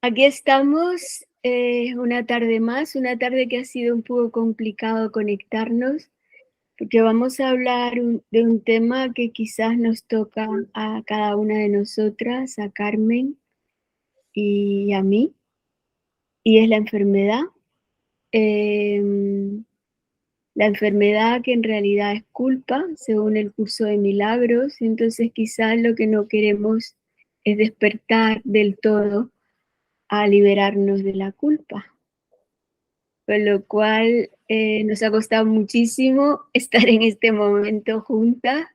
Aquí estamos una tarde más, una tarde que ha sido un poco complicado conectarnos, porque vamos a hablar de un tema que quizás nos toca a cada una de nosotras, a Carmen y a mí, y es la enfermedad. Em, la enfermedad que en realidad es culpa, según el curso de milagros, entonces quizás lo que no queremos es despertar del todo a liberarnos de la culpa. Con lo cual nos ha costado muchísimo estar en este momento juntas,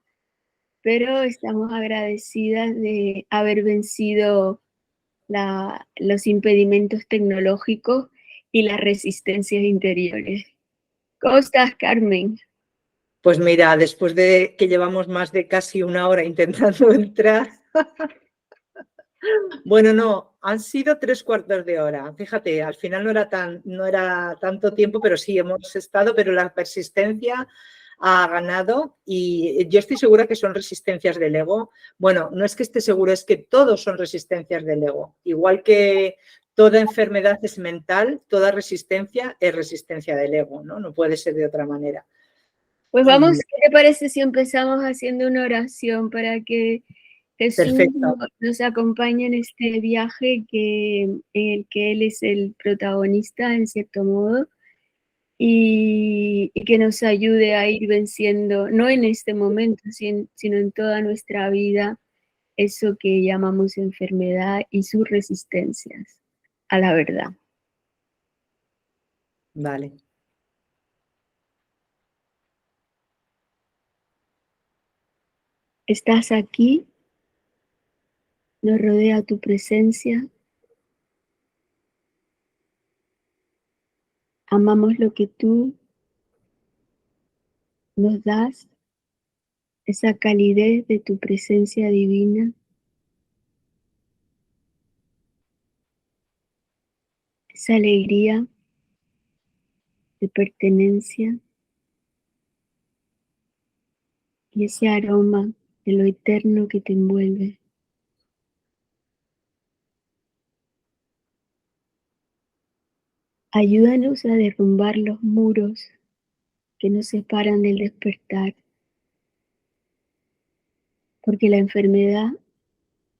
pero estamos agradecidas de haber vencido los impedimentos tecnológicos y las resistencias interiores. ¿Cómo estás, Carmen? Pues mira, después de que llevamos más de casi una hora intentando entrar, bueno, no, han sido 3/4 de hora. Fíjate, al final no era tanto tiempo, pero sí hemos estado, pero la persistencia ha ganado y yo estoy segura que son resistencias del ego. Bueno, no es que esté segura, es que todos son resistencias del ego. Igual que toda enfermedad es mental, toda resistencia es resistencia del ego, ¿no? No puede ser de otra manera. Pues vamos, ¿qué te parece si empezamos haciendo una oración para que Jesús nos acompañe en este viaje en el que Él es el protagonista, en cierto modo, y que nos ayude a ir venciendo, no en este momento, sino en toda nuestra vida, eso que llamamos enfermedad y sus resistencias a la verdad? Vale. Estás aquí, nos rodea tu presencia, amamos lo que tú nos das, esa calidez de tu presencia divina, esa alegría de pertenencia y ese aroma de lo eterno que te envuelve. Ayúdanos a derrumbar los muros que nos separan del despertar, porque la enfermedad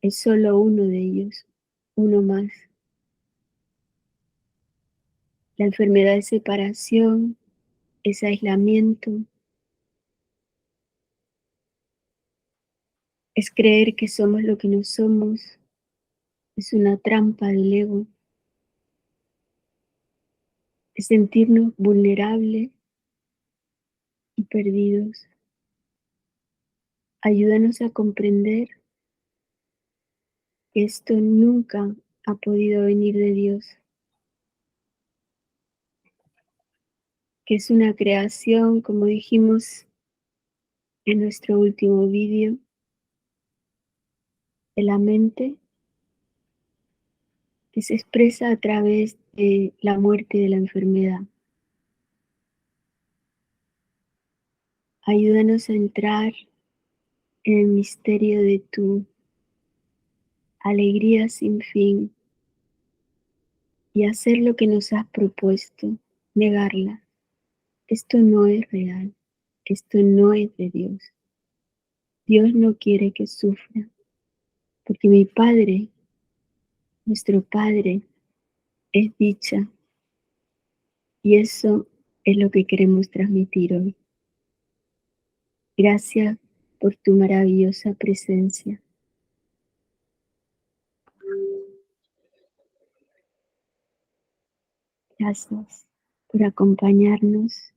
es solo uno de ellos, uno más. La enfermedad es separación, es aislamiento, es creer que somos lo que no somos, es una trampa del ego, es sentirnos vulnerables y perdidos. Ayúdanos a comprender que esto nunca ha podido venir de Dios, que es una creación, como dijimos en nuestro último vídeo, de la mente, que se expresa a través de la muerte y de la enfermedad. Ayúdanos a entrar en el misterio de tu alegría sin fin y hacer lo que nos has propuesto, negarla. Esto no es real, esto no es de Dios. Dios no quiere que sufra, porque mi Padre, nuestro Padre, es dicha y eso es lo que queremos transmitir hoy. Gracias por tu maravillosa presencia. Gracias por acompañarnos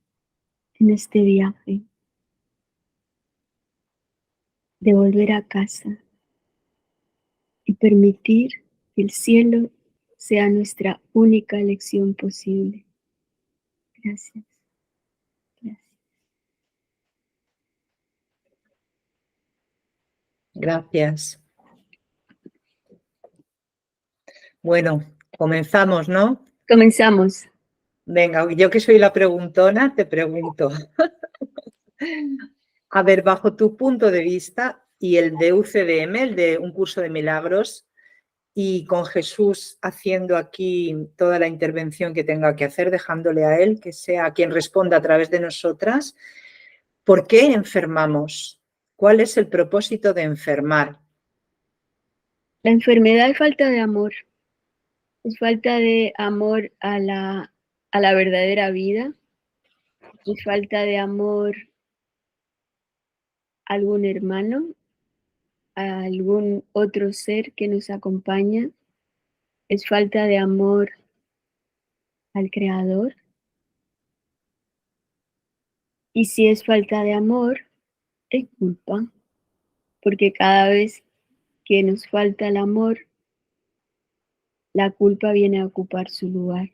en este viaje de volver a casa y permitir que el cielo sea nuestra única elección posible. Gracias. Gracias. Gracias. Bueno, comenzamos, ¿no? Comenzamos. Venga, yo que soy la preguntona, te pregunto. A ver, bajo tu punto de vista y el de UCDM, el de Un Curso de Milagros, y con Jesús haciendo aquí toda la intervención que tenga que hacer, dejándole a Él que sea quien responda a través de nosotras, ¿por qué enfermamos? ¿Cuál es el propósito de enfermar? La enfermedad es falta de amor. Es falta de amor a la verdadera vida. Es falta de amor a algún hermano, a algún otro ser que nos acompaña. Es falta de amor al Creador. Y si es falta de amor, es culpa. Porque cada vez que nos falta el amor, la culpa viene a ocupar su lugar.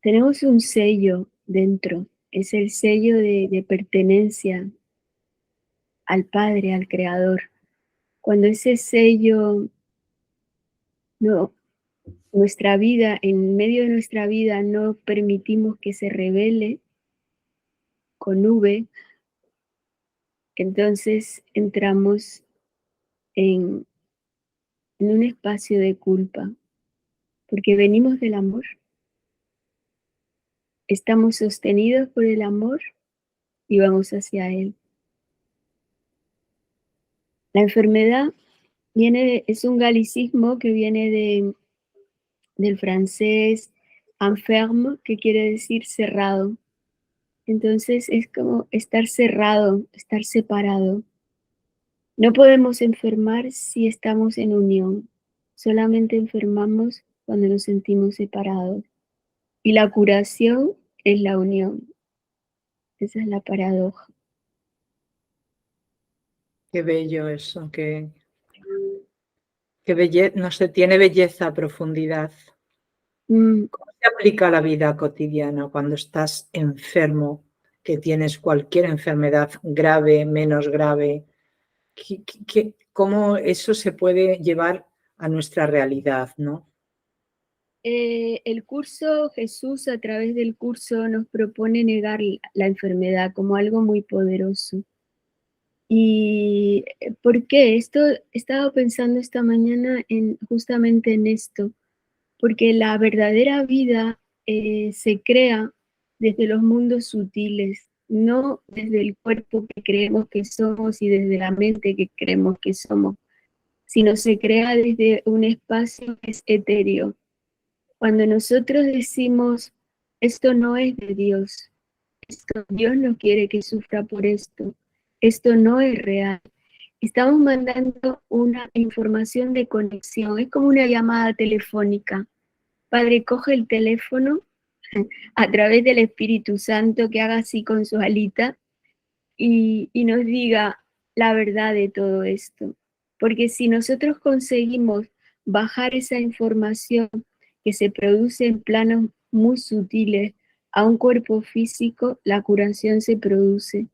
Tenemos un sello dentro, es el sello de pertenencia al Padre, al Creador. Cuando ese sello, no, nuestra vida, en medio de nuestra vida, no permitimos que se revele con V, entonces entramos en un espacio de culpa, porque venimos del amor, estamos sostenidos por el amor y vamos hacia Él. La enfermedad es un galicismo que viene del francés enferme, que quiere decir cerrado. Entonces es como estar cerrado, estar separado. No podemos enfermar si estamos en unión. Solamente enfermamos cuando nos sentimos separados. Y la curación es la unión. Esa es la paradoja. Qué bello eso, qué belleza, no sé, tiene belleza, profundidad. Mm, ¿Cómo se aplica a la vida cotidiana cuando estás enfermo, que tienes cualquier enfermedad grave, menos grave? ¿Cómo eso se puede llevar a nuestra realidad, no? el curso, Jesús a través del curso nos propone negar la enfermedad como algo muy poderoso. ¿Y por qué? Esto he estado pensando esta mañana justamente en esto, porque la verdadera vida se crea desde los mundos sutiles, no desde el cuerpo que creemos que somos y desde la mente que creemos que somos, sino se crea desde un espacio que es etéreo. Cuando nosotros decimos, esto no es de Dios, Dios no quiere que sufra por esto no es real, estamos mandando una información de conexión, es como una llamada telefónica. Padre, coge el teléfono a través del Espíritu Santo que haga así con su alita y nos diga la verdad de todo esto. Porque si nosotros conseguimos bajar esa información que se produce en planos muy sutiles a un cuerpo físico, la curación se produce.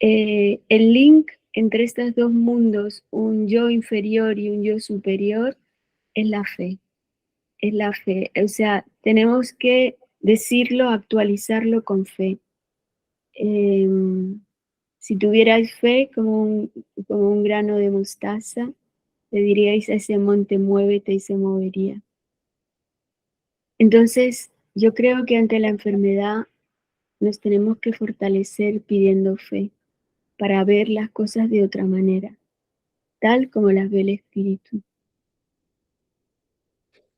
El link entre estos dos mundos, un yo inferior y un yo superior, es la fe. Es la fe. O sea, tenemos que decirlo, actualizarlo con fe. Si tuvierais fe como un grano de mostaza, le diríais a ese monte, muévete y se movería. Entonces, yo creo que ante la enfermedad nos tenemos que fortalecer pidiendo fe para ver las cosas de otra manera, tal como las ve el Espíritu.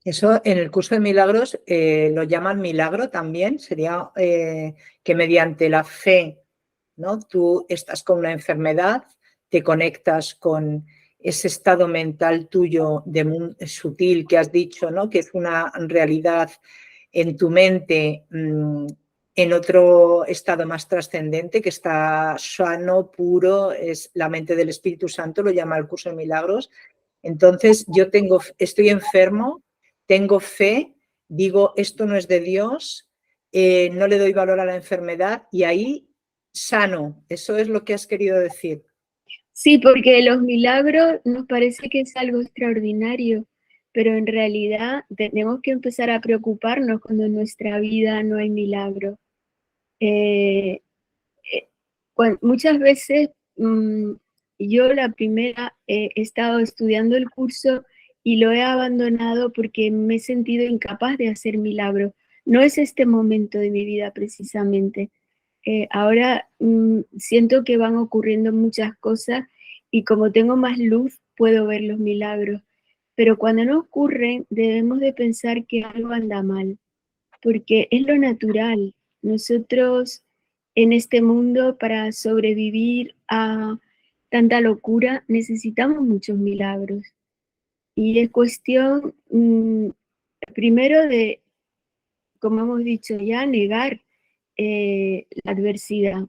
Eso en el curso de milagros lo llaman milagro también. Sería que mediante la fe, ¿no? Tú estás con una enfermedad, te conectas con ese estado mental tuyo sutil que has dicho, ¿no? Que es una realidad en tu mente, en otro estado más trascendente, que está sano, puro, es la mente del Espíritu Santo, lo llama el curso de milagros. Entonces yo estoy enfermo, tengo fe, digo, esto no es de Dios, no le doy valor a la enfermedad y ahí sano. Eso es lo que has querido decir. Sí, porque los milagros nos parece que es algo extraordinario, pero en realidad tenemos que empezar a preocuparnos cuando en nuestra vida no hay milagro. Eh, muchas veces yo la primera he estado estudiando el curso y lo he abandonado porque me he sentido incapaz de hacer milagros. No es este momento de mi vida precisamente. Ahora siento que van ocurriendo muchas cosas y como tengo más luz puedo ver los milagros. Pero cuando no ocurren debemos de pensar que algo anda mal, porque es lo natural. Nosotros en este mundo para sobrevivir a tanta locura necesitamos muchos milagros. Y es cuestión primero de, como hemos dicho ya, negar la adversidad.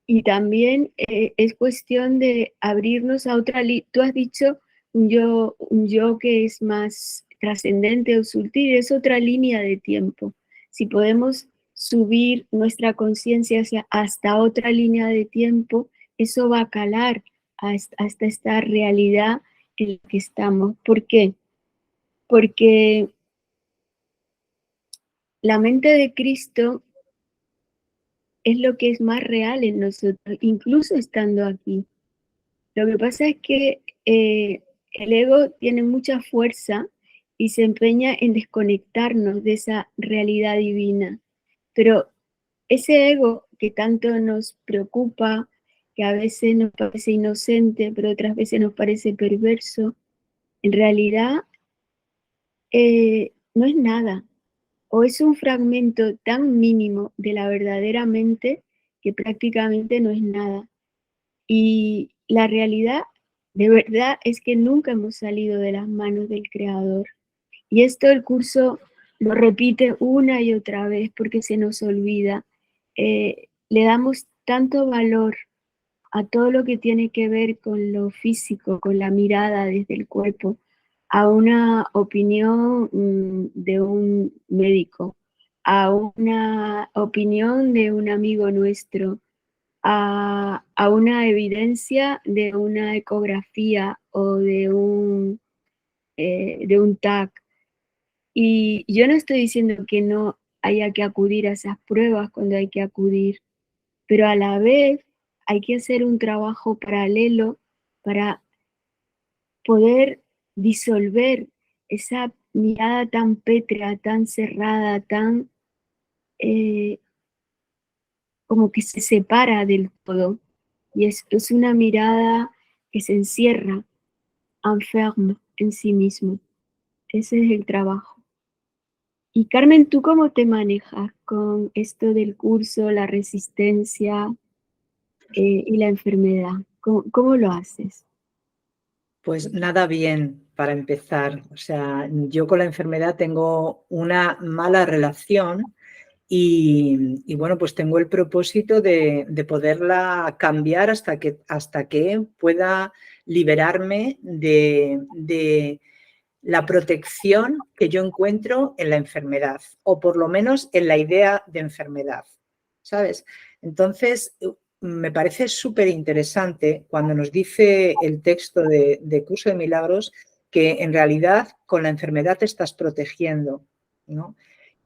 Y también es cuestión de abrirnos a otra línea. Tú has dicho un yo que es más trascendente o sutil, es otra línea de tiempo. Si podemos subir nuestra conciencia hasta otra línea de tiempo, eso va a calar hasta esta realidad en la que estamos. ¿Por qué? Porque la mente de Cristo es lo que es más real en nosotros, incluso estando aquí. Lo que pasa es que el ego tiene mucha fuerza y se empeña en desconectarnos de esa realidad divina. Pero ese ego que tanto nos preocupa, que a veces nos parece inocente, pero otras veces nos parece perverso, en realidad no es nada. O es un fragmento tan mínimo de la verdadera mente que prácticamente no es nada. Y la realidad de verdad es que nunca hemos salido de las manos del Creador. Y esto el curso lo repite una y otra vez porque se nos olvida. Le damos tanto valor a todo lo que tiene que ver con lo físico, con la mirada desde el cuerpo, a una opinión de un médico, a una opinión de un amigo nuestro, a una evidencia de una ecografía o de un TAC. Y yo no estoy diciendo que no haya que acudir a esas pruebas cuando hay que acudir, pero a la vez hay que hacer un trabajo paralelo para poder disolver esa mirada tan pétrea, tan cerrada, tan eh, como que se separa del todo. Y es una mirada que se encierra, enferma en sí mismo. Ese es el trabajo. Y Carmen, ¿tú cómo te manejas con esto del curso, la resistencia y la enfermedad? ¿Cómo lo haces? Pues nada bien para empezar. O sea, yo con la enfermedad tengo una mala relación y bueno, pues tengo el propósito de poderla cambiar hasta que pueda liberarme de la protección que yo encuentro en la enfermedad, o por lo menos en la idea de enfermedad, ¿sabes? Entonces, me parece súper interesante cuando nos dice el texto de Curso de Milagros que en realidad con la enfermedad te estás protegiendo, ¿no?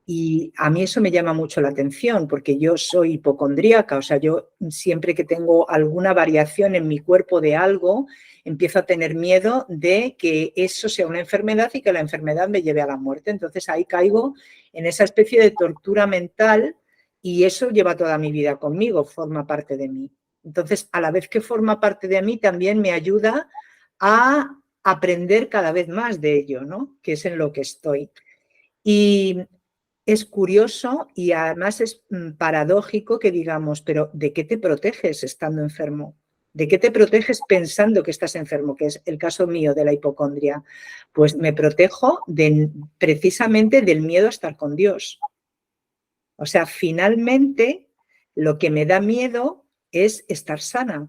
Y a mí eso me llama mucho la atención porque yo soy hipocondríaca, o sea, yo siempre que tengo alguna variación en mi cuerpo de algo, empiezo a tener miedo de que eso sea una enfermedad y que la enfermedad me lleve a la muerte. Entonces ahí caigo en esa especie de tortura mental y eso lleva toda mi vida conmigo, forma parte de mí. Entonces, a la vez que forma parte de mí, también me ayuda a aprender cada vez más de ello, ¿no? Que es en lo que estoy. Y es curioso y además es paradójico que digamos, pero ¿de qué te proteges estando enfermo? ¿De qué te proteges pensando que estás enfermo? Que es el caso mío de la hipocondria. Pues me protejo precisamente del miedo a estar con Dios. O sea, finalmente lo que me da miedo es estar sana.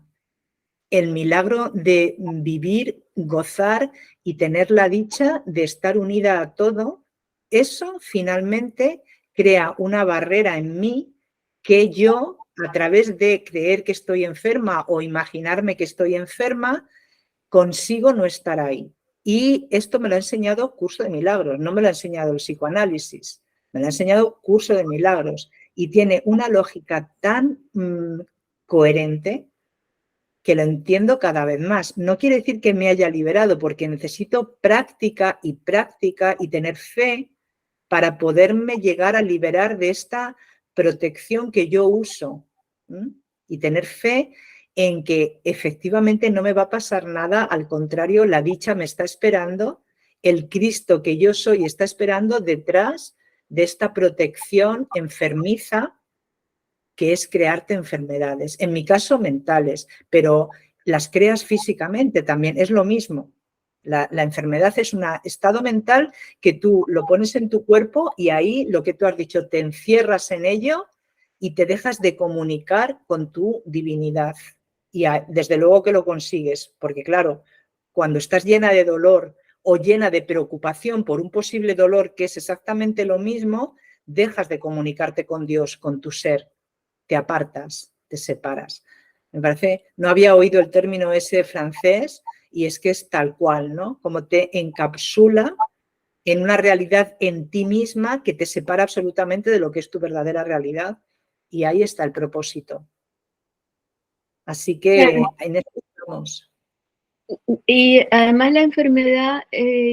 El milagro de vivir, gozar y tener la dicha de estar unida a todo, eso finalmente crea una barrera en mí que yo, a través de creer que estoy enferma o imaginarme que estoy enferma, consigo no estar ahí. Y esto me lo ha enseñado Curso de Milagros, no me lo ha enseñado el psicoanálisis, me lo ha enseñado Curso de Milagros. Y tiene una lógica tan coherente que lo entiendo cada vez más. No quiere decir que me haya liberado, porque necesito práctica y tener fe para poderme llegar a liberar de esta protección que yo uso. Y tener fe en que efectivamente no me va a pasar nada, al contrario, la dicha me está esperando, el Cristo que yo soy está esperando detrás de esta protección enfermiza que es crearte enfermedades, en mi caso mentales, pero las creas físicamente también, es lo mismo. La enfermedad es un estado mental que tú lo pones en tu cuerpo y ahí lo que tú has dicho, te encierras en ello y te dejas de comunicar con tu divinidad. Y desde luego que lo consigues, porque claro, cuando estás llena de dolor o llena de preocupación por un posible dolor que es exactamente lo mismo, dejas de comunicarte con Dios, con tu ser. Te apartas, te separas. Me parece, no había oído el término ese francés y es que es tal cual, ¿no? Como te encapsula en una realidad en ti misma que te separa absolutamente de lo que es tu verdadera realidad y ahí está el propósito. Así que en esto estamos. Y además la enfermedad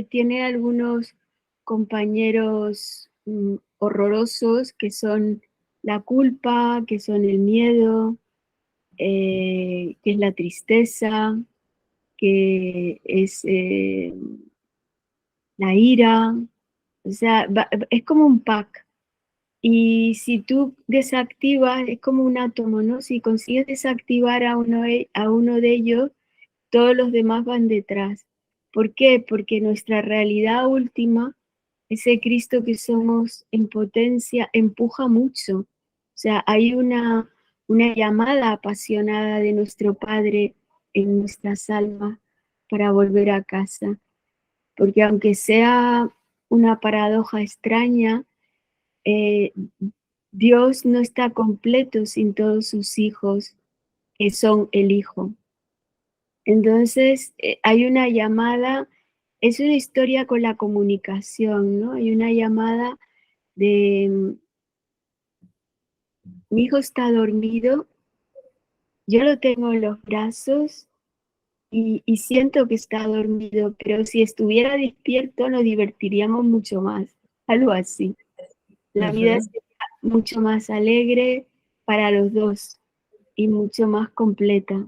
tiene algunos compañeros horrorosos que son la culpa, que son el miedo, que es la tristeza, que es la ira, o sea, es como un pack. Y si tú desactivas, es como un átomo, ¿no? Si consigues desactivar a uno de ellos, todos los demás van detrás. ¿Por qué? Porque nuestra realidad última, ese Cristo que somos en potencia, empuja mucho. O sea, hay una llamada apasionada de nuestro Padre en nuestras almas para volver a casa. Porque aunque sea una paradoja extraña, eh, Dios no está completo sin todos sus hijos, que son el Hijo. Entonces, hay una llamada, es una historia con la comunicación, ¿no? Hay una llamada de, mi hijo está dormido, yo lo tengo en los brazos y siento que está dormido, pero si estuviera despierto nos divertiríamos mucho más, algo así. La vida sería mucho más alegre para los dos y mucho más completa.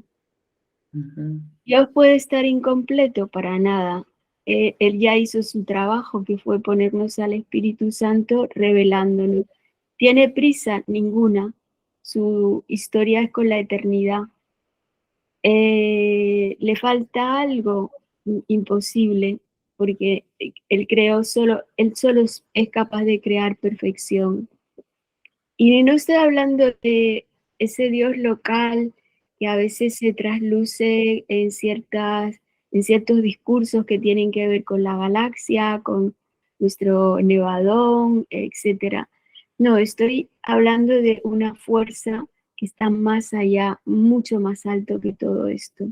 Dios puede estar incompleto para nada. Él ya hizo su trabajo, que fue ponernos al Espíritu Santo revelándonos. ¿Tiene prisa? Ninguna. Su historia es con la eternidad. ¿Le falta algo? Imposible, porque él solo es capaz de crear perfección. Y no estoy hablando de ese Dios local que a veces se trasluce en ciertos discursos que tienen que ver con la galaxia, con nuestro nevadón, etc. No, estoy hablando de una fuerza que está más allá, mucho más alto que todo esto.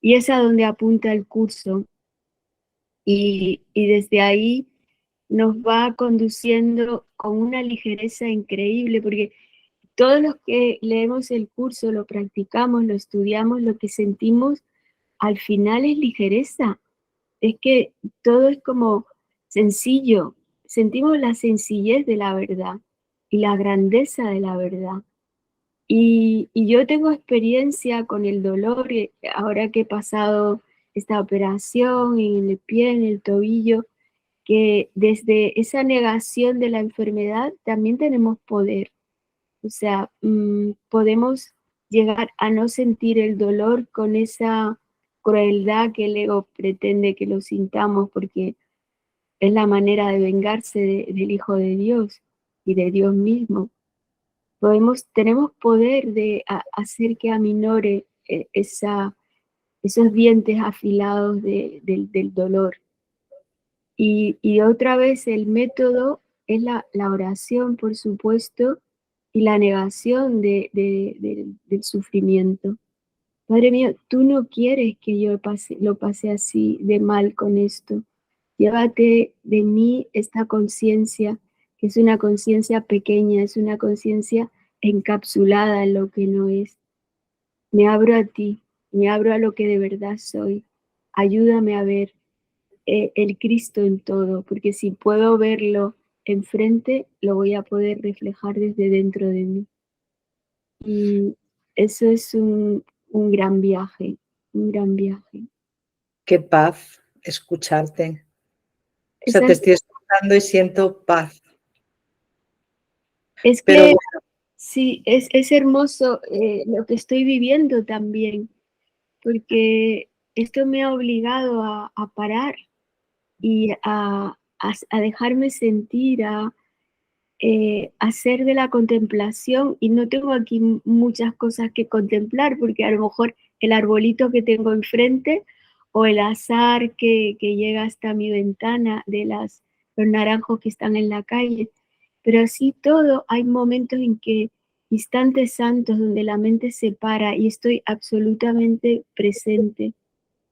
Y es a donde apunta el curso. Y desde ahí nos va conduciendo con una ligereza increíble, porque todos los que leemos el curso, lo practicamos, lo estudiamos, lo que sentimos al final es ligereza. Es que todo es como sencillo. Sentimos la sencillez de la verdad y la grandeza de la verdad. Y yo tengo experiencia con el dolor, ahora que he pasado esta operación en el pie, en el tobillo, que desde esa negación de la enfermedad también tenemos poder. O sea, podemos llegar a no sentir el dolor con esa crueldad que el ego pretende que lo sintamos, porque es la manera de vengarse del Hijo de Dios y de Dios mismo. Tenemos poder de hacer que aminore esos dientes afilados del dolor. Y otra vez el método es la oración, por supuesto, y la negación del sufrimiento. Padre mío, tú no quieres que yo lo pase así de mal con esto. Llévate de mí esta conciencia, que es una conciencia pequeña, es una conciencia encapsulada en lo que no es. Me abro a ti, me abro a lo que de verdad soy. Ayúdame a ver el Cristo en todo, porque si puedo verlo enfrente, lo voy a poder reflejar desde dentro de mí. Y eso es un gran viaje, un gran viaje. Qué paz escucharte. O Es sea, te así. estoy escuchando y siento paz. Es Pero que bueno, sí, es hermoso lo que estoy viviendo también, porque esto me ha obligado a parar y a dejarme sentir, hacer de la contemplación, y no tengo aquí muchas cosas que contemplar, porque a lo mejor el arbolito que tengo enfrente o el azar que llega hasta mi ventana de los naranjos que están en la calle, pero así todo, hay momentos en que, instantes santos donde la mente se para y estoy absolutamente presente.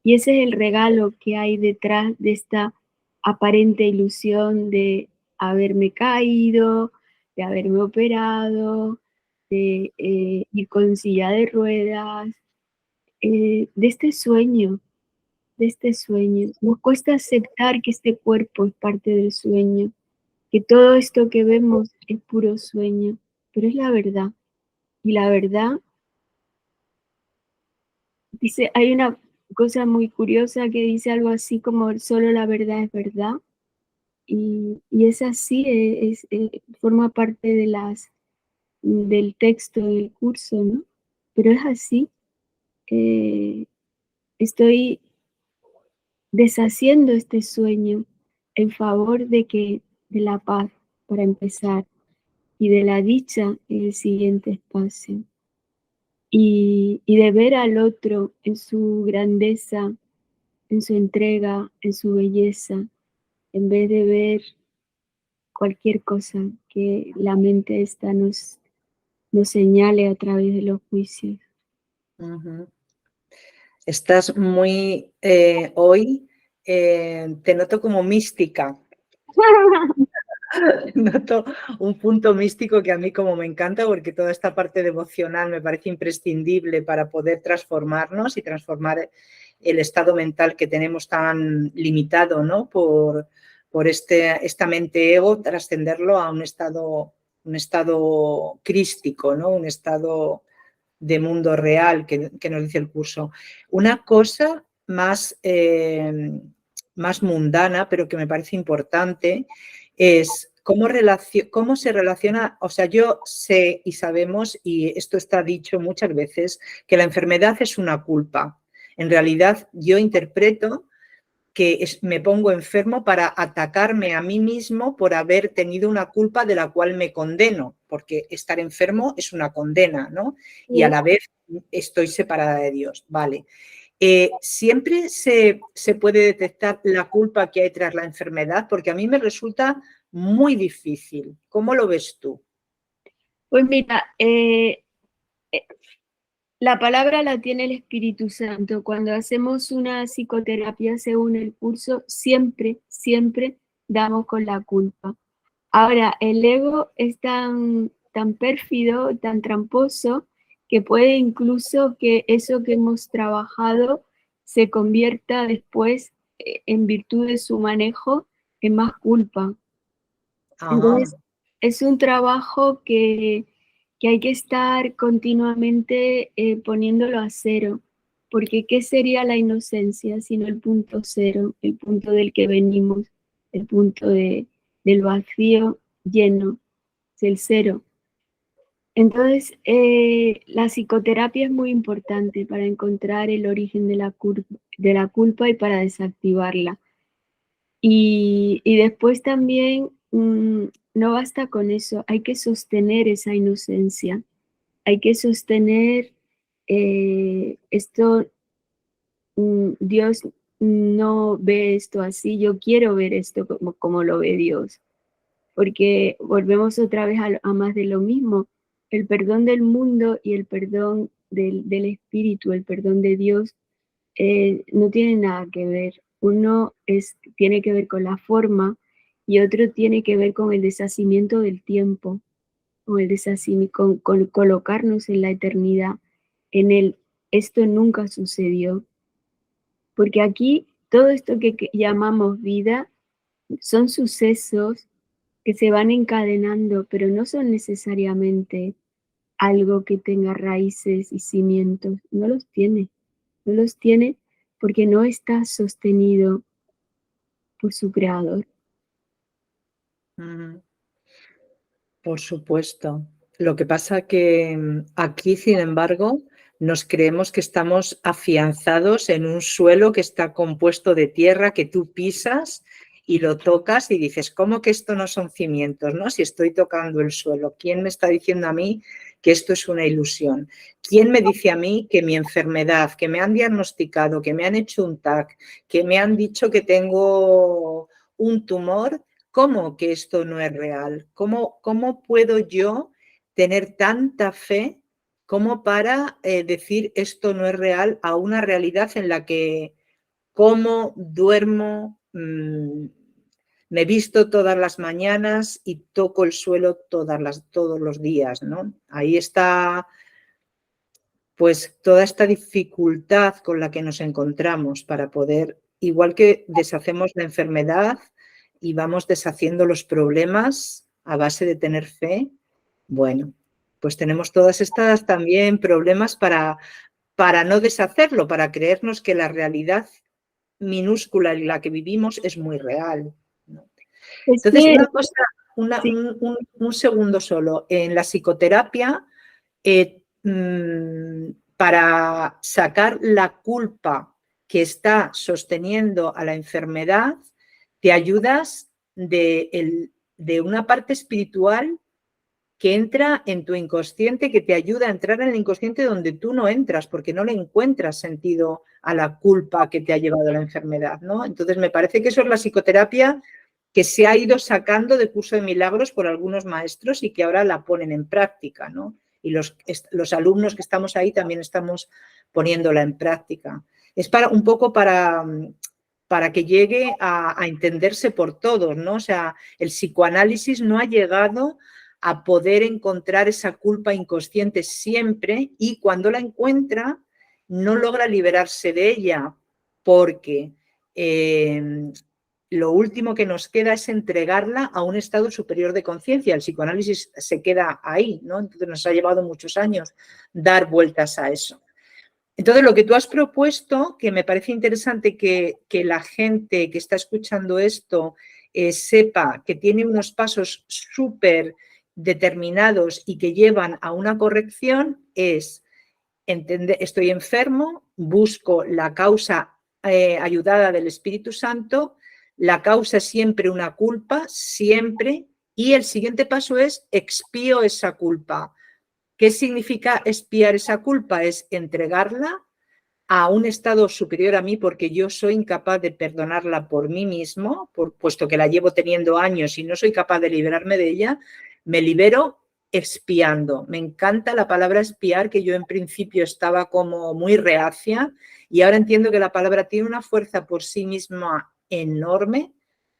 Y ese es el regalo que hay detrás de esta aparente ilusión de haberme caído, de haberme operado, de ir con silla de ruedas, de este sueño, de este sueño. Nos cuesta aceptar que este cuerpo es parte del sueño, que todo esto que vemos es puro sueño, pero es la verdad. Y la verdad, dice, hay una cosa muy curiosa que dice algo así como solo la verdad es verdad. Y es así, forma parte de del texto del curso, ¿no? Pero es así. eh, Estoy deshaciendo este sueño en favor de la paz, para empezar, y de la dicha en el siguiente espacio. Y de ver al otro en su grandeza, en su entrega, en su belleza, en vez de ver cualquier cosa que la mente esta nos señale a través de los juicios. estás muy hoy, te noto como mística. Noto un punto místico que a mí como me encanta, porque toda esta parte devocional me parece imprescindible para poder transformarnos y transformar el estado mental que tenemos tan limitado, ¿no? Por esta mente ego, trascenderlo a un estado crístico, ¿no? Un estado de mundo real que nos dice el curso. Una cosa más mundana, pero que me parece importante, es cómo se relaciona, o sea, yo sé y sabemos, y esto está dicho muchas veces, que la enfermedad es una culpa. En realidad, yo interpreto que me pongo enfermo para atacarme a mí mismo por haber tenido una culpa de la cual me condeno, porque estar enfermo es una condena, ¿no? Y a la vez estoy separada de Dios, ¿vale? ¿Siempre se puede detectar la culpa que hay tras la enfermedad? Porque a mí me resulta muy difícil. ¿Cómo lo ves tú? Pues mira, la palabra la tiene el Espíritu Santo. Cuando hacemos una psicoterapia según el curso, siempre, siempre damos con la culpa. Ahora, el ego es tan pérfido, tan tramposo, que puede incluso que eso que hemos trabajado se convierta después, en virtud de su manejo, en más culpa. Ah, Entonces, es un trabajo que hay que estar continuamente poniéndolo a cero, porque ¿qué sería la inocencia sino el punto cero, el punto del que venimos, el punto del vacío lleno, es el cero? Entonces, la psicoterapia es muy importante para encontrar el origen de la culpa y para desactivarla. Y después también, no basta con eso, hay que sostener esa inocencia, hay que sostener esto. Dios no ve esto así, yo quiero ver esto como lo ve Dios, porque volvemos otra vez a más de lo mismo, el perdón del mundo y el perdón del espíritu, el perdón de Dios, no tiene nada que ver. Uno tiene que ver con la forma y otro tiene que ver con el deshacimiento del tiempo, con el deshacimiento, con colocarnos en la eternidad, en el esto nunca sucedió. Porque aquí todo esto que llamamos vida son sucesos que se van encadenando, pero no son necesariamente algo que tenga raíces y cimientos. No los tiene porque no está sostenido por su creador. Por supuesto. Lo que pasa que aquí, sin embargo, nos creemos que estamos afianzados en un suelo que está compuesto de tierra que tú pisas y lo tocas y dices, ¿cómo que esto no son cimientos, no? Si estoy tocando el suelo, ¿quién me está diciendo a mí que esto es una ilusión? ¿Quién me dice a mí que mi enfermedad, que me han diagnosticado, que me han hecho un TAC, que me han dicho que tengo un tumor? ¿Cómo que esto no es real? ¿Cómo puedo yo tener tanta fe como para decir esto no es real a una realidad en la que como, duermo, me visto todas las mañanas y toco el suelo todos los días, ¿no? Ahí está pues toda esta dificultad con la que nos encontramos para poder, igual que deshacemos la enfermedad y vamos deshaciendo los problemas a base de tener fe, bueno, pues tenemos todas estas también problemas para no deshacerlo, para creernos que la realidad minúscula en la que vivimos es muy real, ¿no? Entonces, una cosa, Sí. un segundo solo. En la psicoterapia, para sacar la culpa que está sosteniendo a la enfermedad, te ayudas de una parte espiritual que entra en tu inconsciente, que te ayuda a entrar en el inconsciente donde tú no entras, porque no le encuentras sentido a la culpa que te ha llevado a la enfermedad, ¿no? Entonces, me parece que eso es la psicoterapia que se ha ido sacando de Curso de Milagros por algunos maestros y que ahora la ponen en práctica, ¿no? Y los alumnos que estamos ahí también estamos poniéndola en práctica. Es un poco para que llegue a entenderse por todos, ¿no? O sea, el psicoanálisis no ha llegado a poder encontrar esa culpa inconsciente siempre y cuando la encuentra no logra liberarse de ella porque lo último que nos queda es entregarla a un estado superior de conciencia. El psicoanálisis se queda ahí, ¿no? Entonces nos ha llevado muchos años dar vueltas a eso. Entonces, lo que tú has propuesto, que me parece interesante que la gente que está escuchando esto sepa que tiene unos pasos súper determinados y que llevan a una corrección, es entender, estoy enfermo, busco la causa ayudada del Espíritu Santo, la causa es siempre una culpa, siempre, y el siguiente paso es expío esa culpa. ¿Qué significa expiar esa culpa? Es entregarla a un estado superior a mí porque yo soy incapaz de perdonarla por mí mismo, puesto que la llevo teniendo años y no soy capaz de liberarme de ella, me libero expiando. Me encanta la palabra expiar, que yo en principio estaba como muy reacia y ahora entiendo que la palabra tiene una fuerza por sí misma enorme.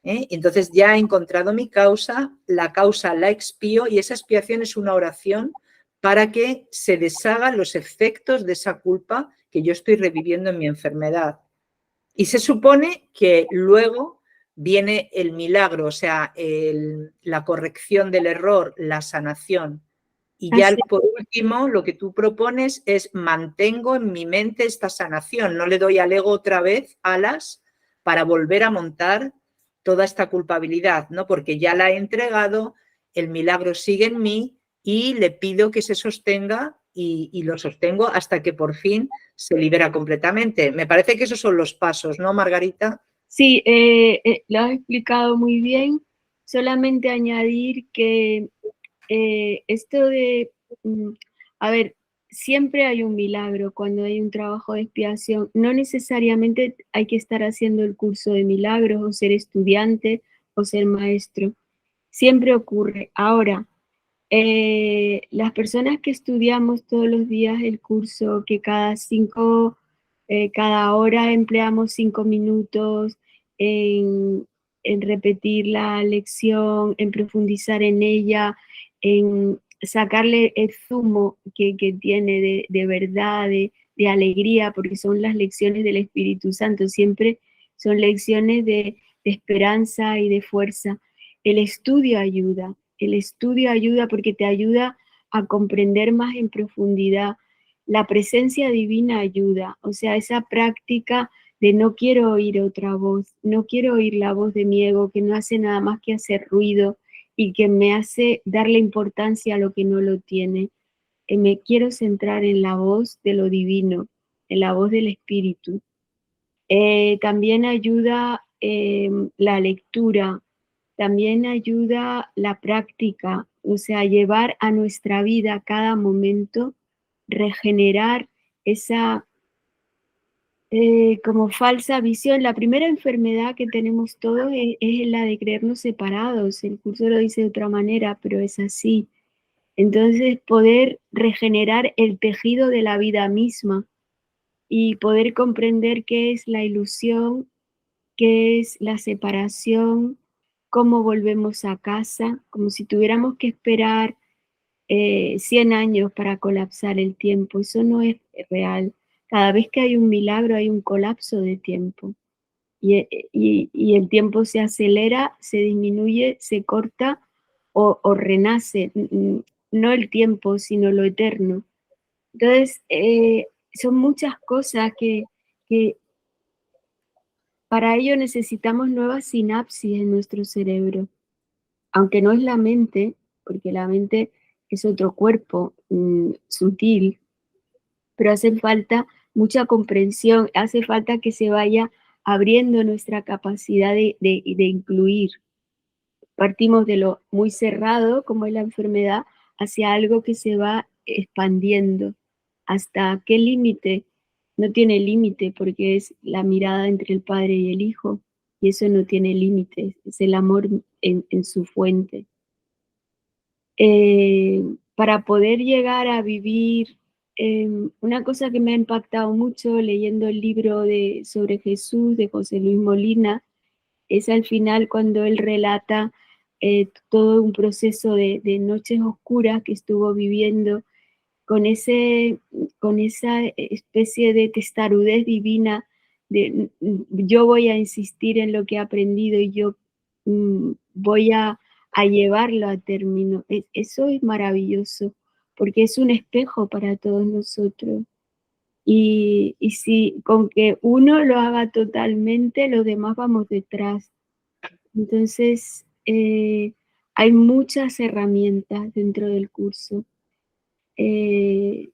Entonces ya he encontrado mi causa, la causa la expío y esa expiación es una oración para que se deshagan los efectos de esa culpa que yo estoy reviviendo en mi enfermedad. Y se supone que luego viene el milagro, o sea, la corrección del error, la sanación. Y ya por último, lo que tú propones es mantengo en mi mente esta sanación, no le doy al ego otra vez alas para volver a montar toda esta culpabilidad, ¿no? Porque ya la he entregado, el milagro sigue en mí y le pido que se sostenga y lo sostengo hasta que por fin se libera completamente. Me parece que esos son los pasos, ¿no, Margarita? Sí, lo has explicado muy bien. Solamente añadir que esto de, a ver, siempre hay un milagro cuando hay un trabajo de expiación. No necesariamente hay que estar haciendo el curso de milagros o ser estudiante o ser maestro. Siempre ocurre. Ahora, las personas que estudiamos todos los días el curso, que cada hora empleamos 5 minutos en repetir la lección, en profundizar en ella, en sacarle el zumo que tiene de verdad, de de alegría, porque son las lecciones del Espíritu Santo, siempre son lecciones de esperanza y de fuerza. El estudio ayuda porque te ayuda a comprender más en profundidad. La presencia divina ayuda, o sea, esa práctica de no quiero oír otra voz, no quiero oír la voz de mi ego que no hace nada más que hacer ruido y que me hace darle importancia a lo que no lo tiene. Me quiero centrar en la voz de lo divino, en la voz del Espíritu. También ayuda la lectura, también ayuda la práctica, o sea, llevar a nuestra vida cada momento, regenerar esa como falsa visión. La primera enfermedad que tenemos todos es la de creernos separados. El curso lo dice de otra manera, pero es así. Entonces, poder regenerar el tejido de la vida misma y poder comprender qué es la ilusión, qué es la separación, cómo volvemos a casa, como si tuviéramos que esperar 100 años para colapsar el tiempo. Eso no es real. Cada vez que hay un milagro hay un colapso de tiempo y el tiempo se acelera, se disminuye, se corta o renace. No el tiempo, sino lo eterno. Entonces, son muchas cosas que para ello necesitamos nuevas sinapsis en nuestro cerebro, aunque no es la mente, porque la mente es otro cuerpo sutil, pero hace falta mucha comprensión, hace falta que se vaya abriendo nuestra capacidad de incluir. Partimos de lo muy cerrado, como es la enfermedad, hacia algo que se va expandiendo. ¿Hasta qué límite? No tiene límite porque es la mirada entre el Padre y el Hijo, y eso no tiene límites, es el amor en su fuente. Para poder llegar a vivir, una cosa que me ha impactado mucho leyendo el libro sobre Jesús de José Luis Molina, es al final cuando él relata todo un proceso de noches oscuras que estuvo viviendo con, con esa especie de testarudez divina de yo voy a insistir en lo que he aprendido y yo voy a llevarlo a término. Eso es maravilloso, porque es un espejo para todos nosotros. Y si con que uno lo haga totalmente, los demás vamos detrás. Entonces, hay muchas herramientas dentro del curso. Eh,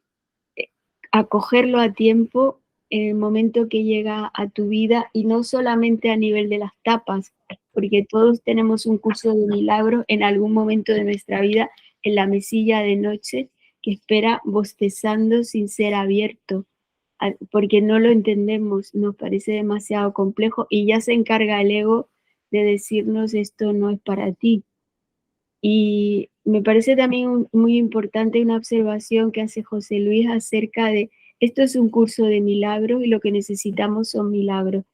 Acogerlo a tiempo en el momento que llega a tu vida y no solamente a nivel de las tapas, porque todos tenemos un curso de milagros en algún momento de nuestra vida en la mesilla de noche que espera bostezando sin ser abierto, porque no lo entendemos, nos parece demasiado complejo y ya se encarga el ego de decirnos esto no es para ti. Y me parece también muy importante una observación que hace José Luis acerca de esto es un curso de milagros y lo que necesitamos son milagros,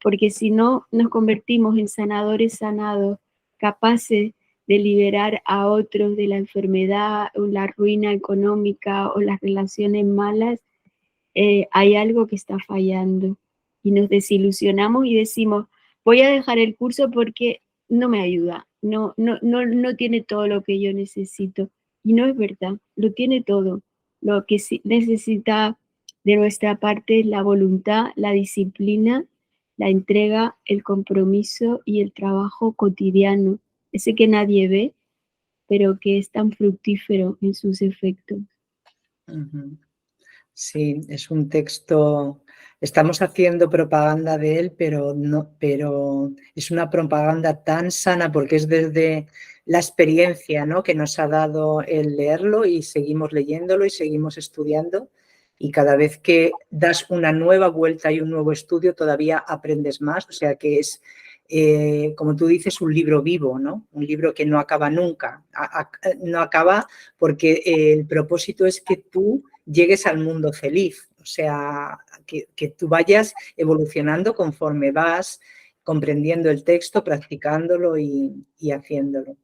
porque si no nos convertimos en sanadores sanados, capaces de liberar a otros de la enfermedad o la ruina económica o las relaciones malas, hay algo que está fallando y nos desilusionamos y decimos, voy a dejar el curso porque no me ayuda, no tiene todo lo que yo necesito. Y no es verdad, lo tiene todo. Lo que sí necesita de nuestra parte es la voluntad, la disciplina, la entrega, el compromiso y el trabajo cotidiano, ese que nadie ve, pero que es tan fructífero en sus efectos. Sí, es un texto, estamos haciendo propaganda de él, pero es una propaganda tan sana porque es desde la experiencia, ¿no?, que nos ha dado el leerlo y seguimos leyéndolo y seguimos estudiando y cada vez que das una nueva vuelta y un nuevo estudio todavía aprendes más, o sea que es, como tú dices, un libro vivo, ¿no? Un libro que no acaba nunca, no acaba porque el propósito es que tú llegues al mundo feliz, o sea, que tú vayas evolucionando conforme vas comprendiendo el texto, practicándolo y haciéndolo.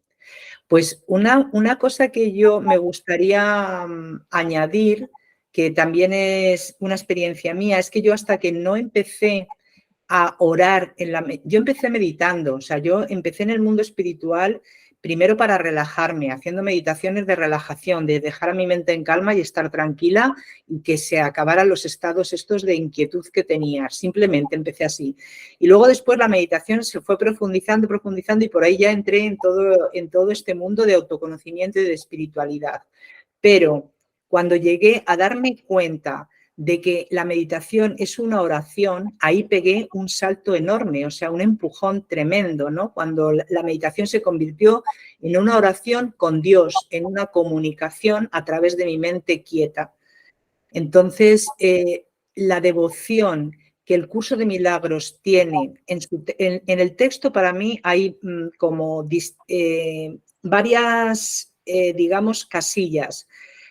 Pues una cosa que yo me gustaría añadir, que también es una experiencia mía, es que yo hasta que no empecé a orar, yo empecé meditando, o sea, yo empecé en el mundo espiritual primero para relajarme, haciendo meditaciones de relajación, de dejar a mi mente en calma y estar tranquila y que se acabaran los estados estos de inquietud que tenía. Simplemente empecé así. Y luego después la meditación se fue profundizando, profundizando y por ahí ya entré en todo este mundo de autoconocimiento y de espiritualidad. Pero cuando llegué a darme cuenta de que la meditación es una oración, ahí pegué un salto enorme, o sea, un empujón tremendo, ¿no? Cuando la meditación se convirtió en una oración con Dios, en una comunicación a través de mi mente quieta. Entonces, la devoción que el curso de milagros tiene en el texto, para mí hay como varias, digamos, casillas.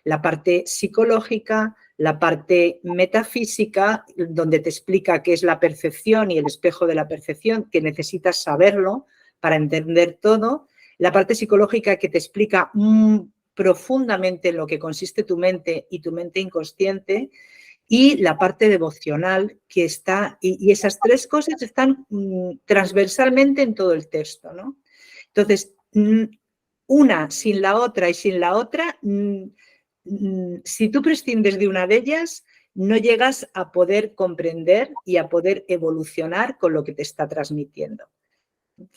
La parte psicológica, la parte metafísica, donde te explica qué es la percepción y el espejo de la percepción, que necesitas saberlo para entender todo. La parte psicológica que te explica profundamente en lo que consiste tu mente y tu mente inconsciente, y la parte devocional que está, y esas tres cosas están transversalmente en todo el texto, ¿no? Entonces, una sin la otra y sin la otra, si tú prescindes de una de ellas, no llegas a poder comprender y a poder evolucionar con lo que te está transmitiendo.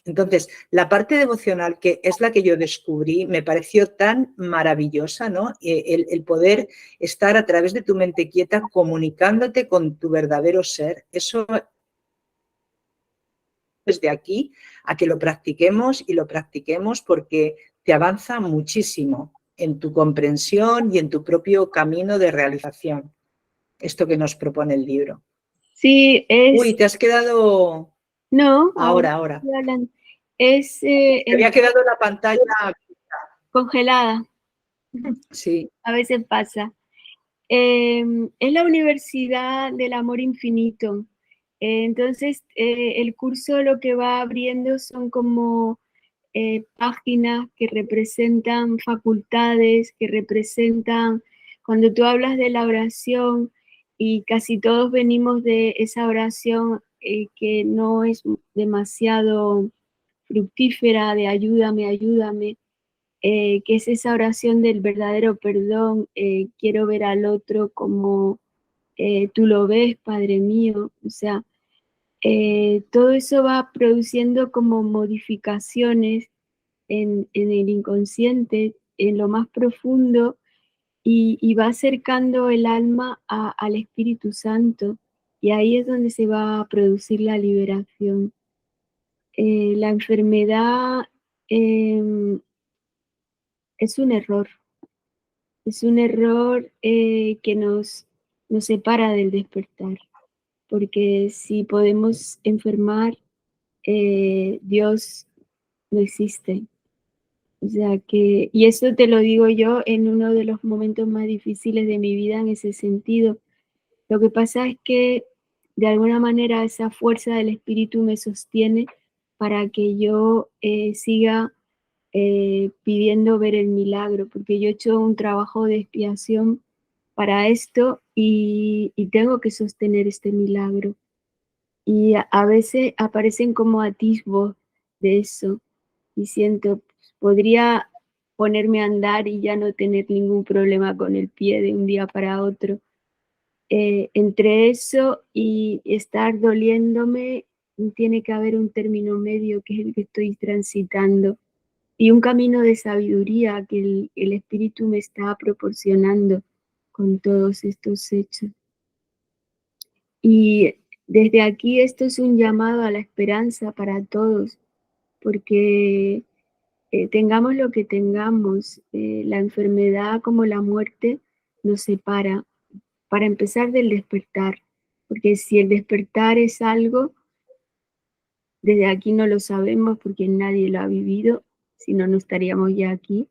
Entonces, la parte devocional, que es la que yo descubrí, me pareció tan maravillosa, ¿no? El poder estar a través de tu mente quieta comunicándote con tu verdadero ser. Eso, desde aquí, a que lo practiquemos y lo practiquemos, porque te avanza muchísimo en tu comprensión y en tu propio camino de realización. Esto que nos propone el libro. Sí, Uy, te has quedado... No, Ahora. estoy hablando. Es Te había quedado la pantalla congelada. Sí. A veces pasa. Es la Universidad del Amor Infinito. Entonces, el curso lo que va abriendo son como páginas que representan facultades, que representan, cuando tú hablas de la oración, y casi todos venimos de esa oración que no es demasiado fructífera, de ayúdame, ayúdame, que es esa oración del verdadero perdón, quiero ver al otro como tú lo ves, Padre mío, o sea, todo eso va produciendo como modificaciones en el inconsciente, en lo más profundo, y va acercando el alma al Espíritu Santo, y ahí es donde se va a producir la liberación. La enfermedad em, es un error. Es un error que nos separa del despertar, porque si podemos enfermar, Dios no existe. O sea que, y eso te lo digo yo en uno de los momentos más difíciles de mi vida en ese sentido. Lo que pasa es que de alguna manera esa fuerza del espíritu me sostiene para que yo siga pidiendo ver el milagro, porque yo he hecho un trabajo de expiación para esto y tengo que sostener este milagro. Y a veces aparecen como atisbos de eso y siento, pues, podría ponerme a andar y ya no tener ningún problema con el pie de un día para otro. Entre eso y estar doliéndome, tiene que haber un término medio que es el que estoy transitando y un camino de sabiduría que el Espíritu me está proporcionando con todos estos hechos. Y desde aquí esto es un llamado a la esperanza para todos, porque tengamos lo que tengamos, la enfermedad como la muerte nos separa, para empezar del despertar, porque si el despertar es algo, desde aquí no lo sabemos porque nadie lo ha vivido, si no, no estaríamos ya aquí.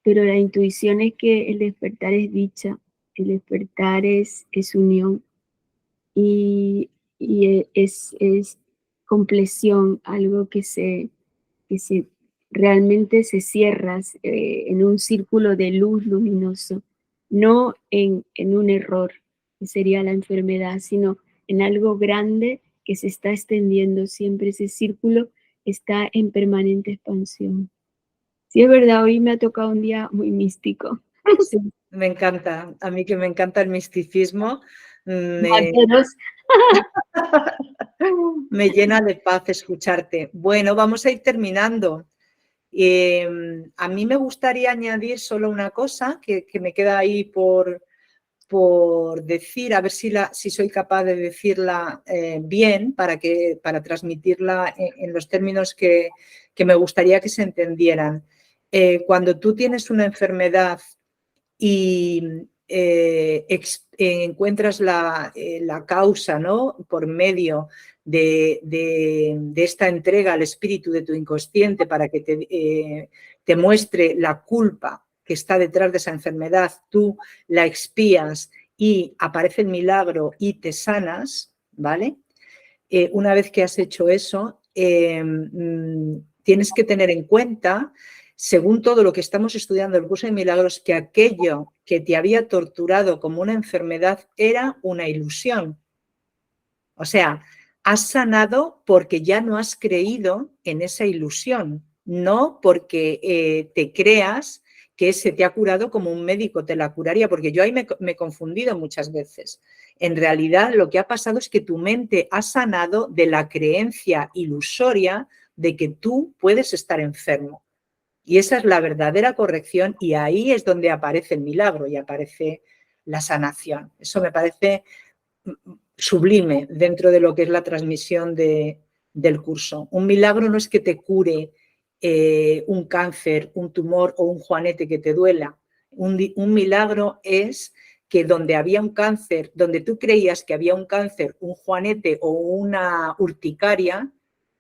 Pero la intuición es que el despertar es dicha, el despertar es unión y es compleción, algo que realmente se cierra en un círculo de luz luminoso. no en un error, que sería la enfermedad, sino en algo grande que se está extendiendo siempre. Ese círculo está en permanente expansión. Sí, es verdad, hoy me ha tocado un día muy místico. Sí, me encanta. A mí que me encanta el misticismo, Vaqueros. me llena de paz escucharte. Bueno, vamos a ir terminando. A mí me gustaría añadir solo una cosa que me queda ahí por decir, a ver si soy capaz de decirla bien para transmitirla en los términos que me gustaría que se entendieran. Cuando tú tienes una enfermedad y encuentras la causa, ¿no?, por medio de esta entrega al espíritu de tu inconsciente para que te muestre la culpa que está detrás de esa enfermedad, tú la expías y aparece el milagro y te sanas, ¿vale? Una vez que has hecho eso, tienes que tener en cuenta, según todo lo que estamos estudiando en el curso de milagros, que aquello que te había torturado como una enfermedad era una ilusión. O sea, has sanado porque ya no has creído en esa ilusión, no porque te creas que se te ha curado como un médico te la curaría, porque yo ahí me he confundido muchas veces. En realidad lo que ha pasado es que tu mente ha sanado de la creencia ilusoria de que tú puedes estar enfermo. Y esa es la verdadera corrección y ahí es donde aparece el milagro y aparece la sanación. Eso me parece sublime dentro de lo que es la transmisión del curso. Un milagro no es que te cure un cáncer, un tumor o un juanete que te duela. Un milagro es que donde había un cáncer, donde tú creías que había un cáncer, un juanete o una urticaria,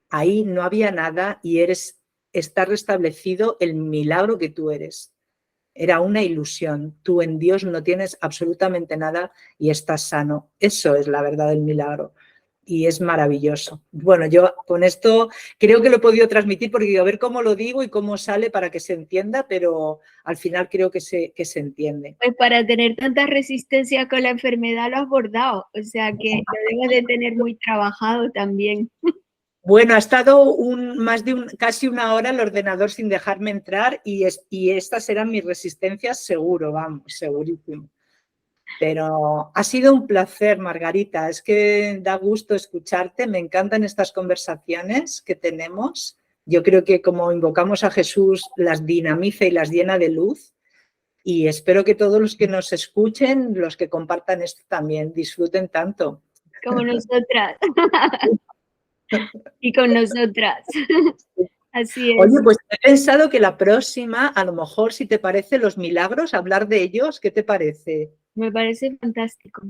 ahí no había nada y está restablecido el milagro que tú eres. Era una ilusión. Tú en Dios no tienes absolutamente nada y estás sano. Eso es la verdad del milagro. Y es maravilloso. Bueno, yo con esto creo que lo he podido transmitir porque digo, a ver cómo lo digo y cómo sale para que se entienda, pero al final creo que se entiende. Pues para tener tanta resistencia con la enfermedad lo has bordado, o sea que lo debes de tener muy trabajado también. Bueno, ha estado casi una hora el ordenador sin dejarme entrar y estas eran mis resistencias seguro, vamos, segurísimo. Pero ha sido un placer, Margarita. Es que da gusto escucharte. Me encantan estas conversaciones que tenemos. Yo creo que como invocamos a Jesús, las dinamiza y las llena de luz. Y espero que todos los que nos escuchen, los que compartan esto también, disfruten tanto. Como nosotras. Y con nosotras. Así es. Oye, pues he pensado que la próxima, a lo mejor, si te parece, los milagros, hablar de ellos, ¿qué te parece? Me parece fantástico.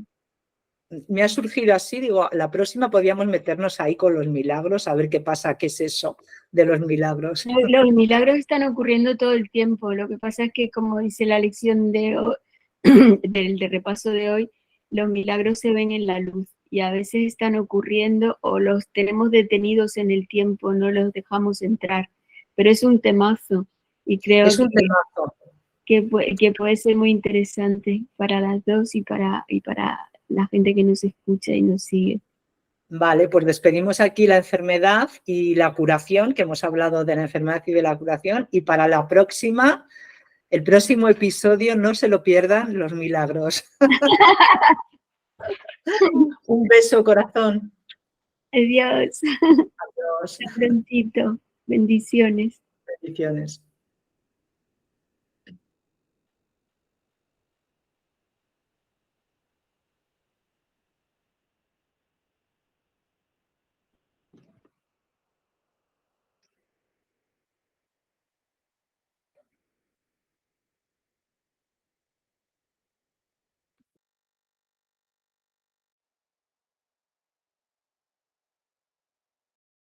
Me ha surgido así, digo, la próxima podríamos meternos ahí con los milagros, a ver qué pasa, qué es eso de los milagros. Los milagros están ocurriendo todo el tiempo. Lo que pasa es que, como dice la lección del repaso de hoy, los milagros se ven en la luz y a veces están ocurriendo o los tenemos detenidos en el tiempo, no los dejamos entrar. Pero es un temazo y creo Es un temazo. que puede ser muy interesante para las dos y para la gente que nos escucha y nos sigue. Vale, pues despedimos aquí la enfermedad y la curación, que hemos hablado de la enfermedad y de la curación, y para la próxima, el próximo episodio, no se lo pierdan, los milagros. Un beso, corazón. Adiós. Adiós. Hasta prontito. Bendiciones. Bendiciones.